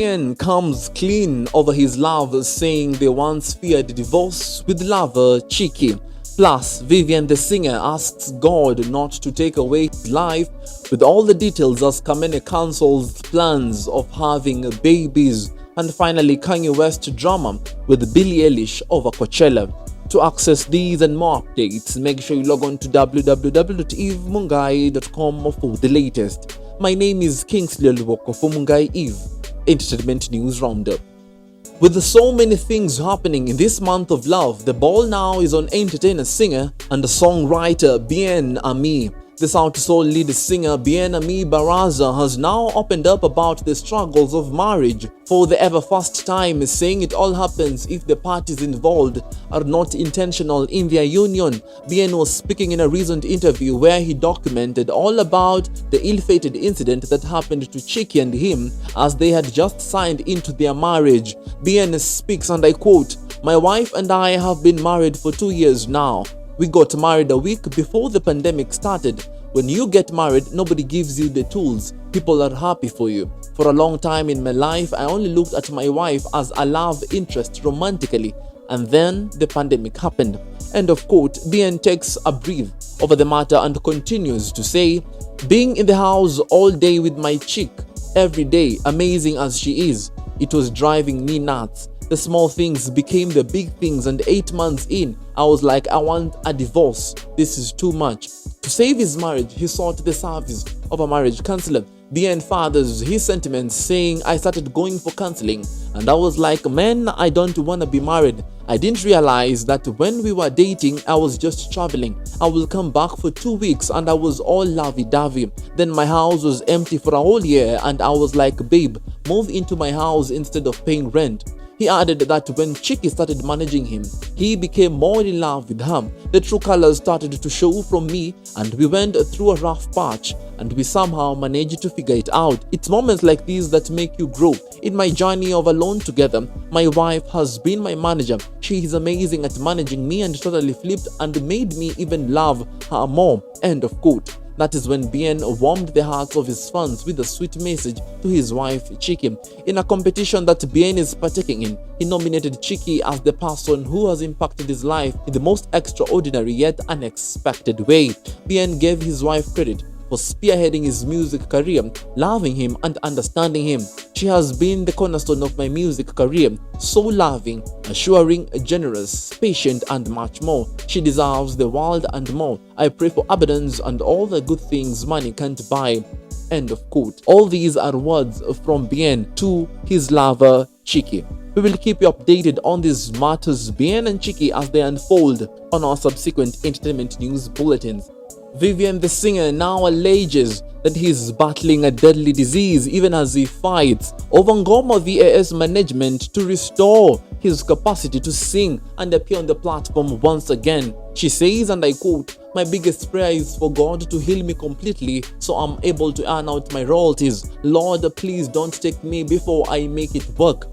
Bien comes clean over his love, saying they once feared divorce with lover Chiki. Plus, Vivian the singer asks God not to take away his life, with all the details as Kamene cancels plans of having babies. And finally, Kanye West drama with Billie Eilish over Coachella. To access these and more updates, make sure you log on to www.evemungai.com for the latest. My name is Kingsley Oluwoko for Mungai Eve Entertainment News Roundup. With so many things happening in this month of love, the ball now is on entertainer, singer, and songwriter Bien Ami. The Sauti Soul lead singer Bien Ami Baraza has now opened up about the struggles of marriage for the ever first time, saying it all happens if the parties involved are not intentional in their union. Bien was speaking in a recent interview where he documented all about the ill-fated incident that happened to Chiki and him as they had just signed into their marriage. Bien speaks, and I quote, "My wife and I have been married for 2 years now. We got married a week before the pandemic started. When you get married, nobody gives you the tools. People are happy for you. For a long time in my life, I only looked at my wife as a love interest romantically. And then the pandemic happened." End of quote. Bien takes a breath over the matter and continues to say, "Being in the house all day with my chick, every day, amazing as she is, it was driving me nuts. The small things became the big things, and 8 months in, I was like, I want a divorce. This is too much." To save his marriage, he sought the service of a marriage counselor. Bien fathers his sentiments, saying, "I started going for counseling, and I was like, man, I don't want to be married. I didn't realize that when we were dating, I was just traveling. I will come back for 2 weeks and I was all lovey-dovey. Then my house was empty for a whole year and I was like, babe, move into my house instead of paying rent." He added that when Chiki started managing him, he became more in love with her. The true colors started to show from me, and we went through a rough patch, and we somehow managed to figure it out. It's moments like these that make you grow. In my journey of alone together, my wife has been my manager. She is amazing at managing me and totally flipped and made me even love her more. End of quote. That is when Bien warmed the hearts of his fans with a sweet message to his wife Chiki. In a competition that Bien is partaking in, he nominated Chiki as the person who has impacted his life in the most extraordinary yet unexpected way. Bien gave his wife credit for spearheading his music career, loving him and understanding him. "She has been the cornerstone of my music career, so loving, assuring, generous, patient, and much more. She deserves the world and more. I pray for abundance and all the good things money can't buy." End of quote. All these are words from Bien to his lover Chiki. We will keep you updated on these matters, Bien and Chiki, as they unfold on our subsequent entertainment news bulletins. Vivian the singer now alleges that he is battling a deadly disease even as he fights over Ngoma VAS management to restore his capacity to sing and appear on the platform once again. She says, and I quote, "My biggest prayer is for God to heal me completely so I'm able to earn out my royalties. Lord, please don't take me before I make it work.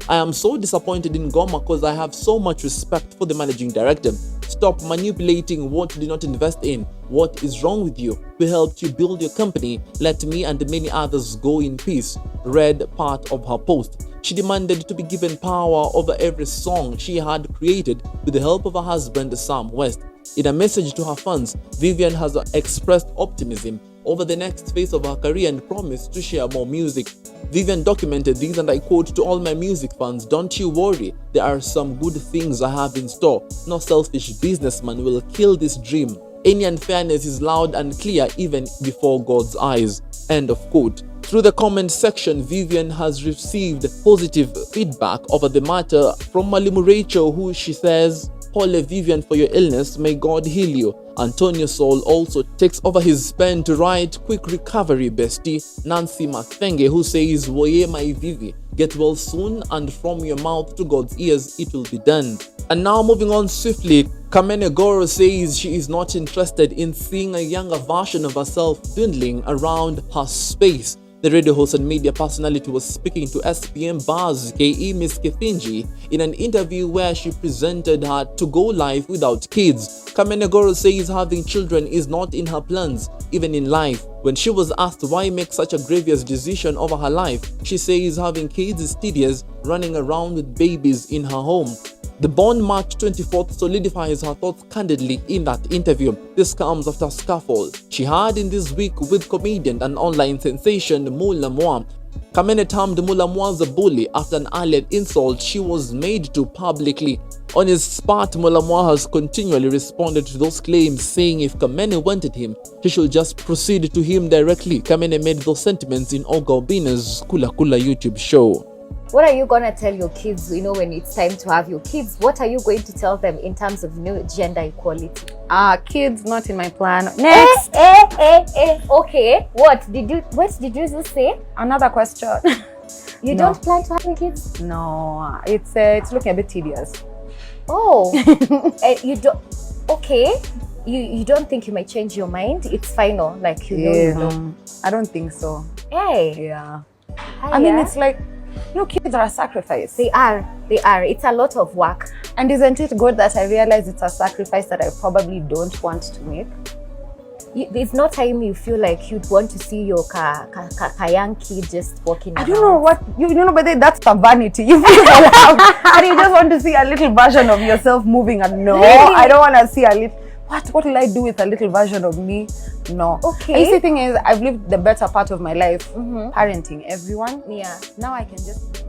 I am so disappointed in Ngoma because I have so much respect for the managing director. Stop manipulating what you did not invest in. What is wrong with you? We helped you build your company. Let me and many others go in peace." Read part of her post. She demanded to be given power over every song she had created with the help of her husband Sam West. In a message to her fans, Vivian has expressed optimism over the next phase of her career and promised to share more music. Vivian documented this, and I quote, "To all my music fans, don't you worry. There are some good things I have in store. No selfish businessman will kill this dream. Any unfairness is loud and clear even before God's eyes." End of quote. Through the comment section, Vivian has received positive feedback over the matter from Malimu Rachel, who she says, "Pole Vivian for your illness, may God heal you." Antonio Sol also takes over his pen to write, "Quick recovery, bestie." Nancy Mathenge, who says, "Woye my Vivi, get well soon, and from your mouth to God's ears it will be done." And now moving on swiftly, Kamene Goro says she is not interested in seeing a younger version of herself dwindling around her space. The radio host and media personality was speaking to SPM Buzz KE Miss Kethinji in an interview where she presented her to go live without kids. Kamenegoro says having children is not in her plans, even in life. When she was asked why make such a grievous decision over her life, she says having kids is tedious, running around with babies in her home. The born March 24th solidifies her thoughts candidly in that interview. This comes after a scuffle she had in this week with comedian and online sensation Mula Mwa. Kamene termed Mula Mwa a bully after an alleged insult she was made to publicly. On his spot, Mula Mwa has continually responded to those claims, saying if Kamene wanted him, he should just proceed to him directly. Kamene made those sentiments in Oga Obina's Kula Kula YouTube show. What are you gonna tell your kids, when it's time to have your kids? What are you going to tell them in terms of, gender equality? Kids not in my plan. Next. Okay. What did you just say? Another question. You don't plan to have kids? No, it's looking a bit tedious. Oh, you don't. Okay, you don't think you might change your mind? It's final, like you know. I don't think so. Hey. Yeah. I mean, it's like, kids are a sacrifice. They are. It's a lot of work. And isn't it good that I realize it's a sacrifice that I probably don't want to make? There's no time you feel like you'd want to see your young kid just walking around. I don't know what, but that's the vanity. You feel around and you just want to see a little version of yourself moving, and no, really? I don't want to see a little, what will I do with a little version of me? No. Okay. And the thing is, I've lived the better part of my life parenting everyone. Yeah. Now I can just...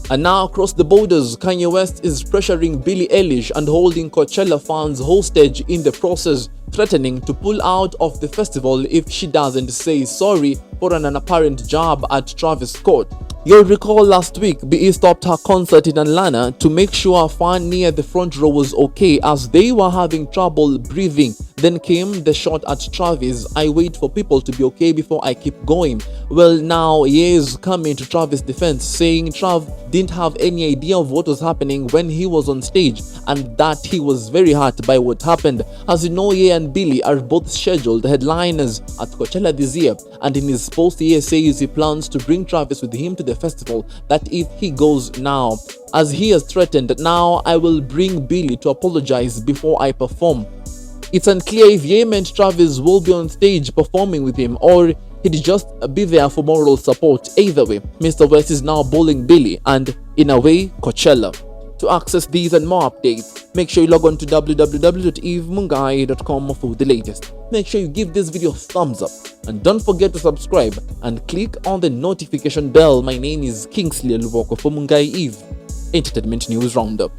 And now across the borders, Kanye West is pressuring Billie Eilish and holding Coachella fans hostage in the process, threatening to pull out of the festival if she doesn't say sorry for an apparent jab at Travis Scott. You'll recall last week, BE stopped her concert in Atlanta to make sure a fan near the front row was okay as they were having trouble breathing. Then came the shot at Travis. I wait for people to be okay before I keep going. Well, now Ye is coming to Travis' defense, saying Trav didn't have any idea of what was happening when he was on stage and that he was very hurt by what happened. As you know, Ye and Billie are both scheduled headliners at Coachella this year, and in his post, Ye says he plans to bring Travis with him to the festival, that if he goes now. As he has threatened, now I will bring Billie to apologize before I perform. It's unclear if Ye meant Travis will be on stage performing with him or he'd just be there for moral support. Either way, Mr. West is now bullying Billie and, in a way, Coachella. To access these and more updates, make sure you log on to www.evemungai.com for the latest. Make sure you give this video a thumbs up and don't forget to subscribe and click on the notification bell. My name is Kingsley Luwoko for Mungai Eve Entertainment News Roundup.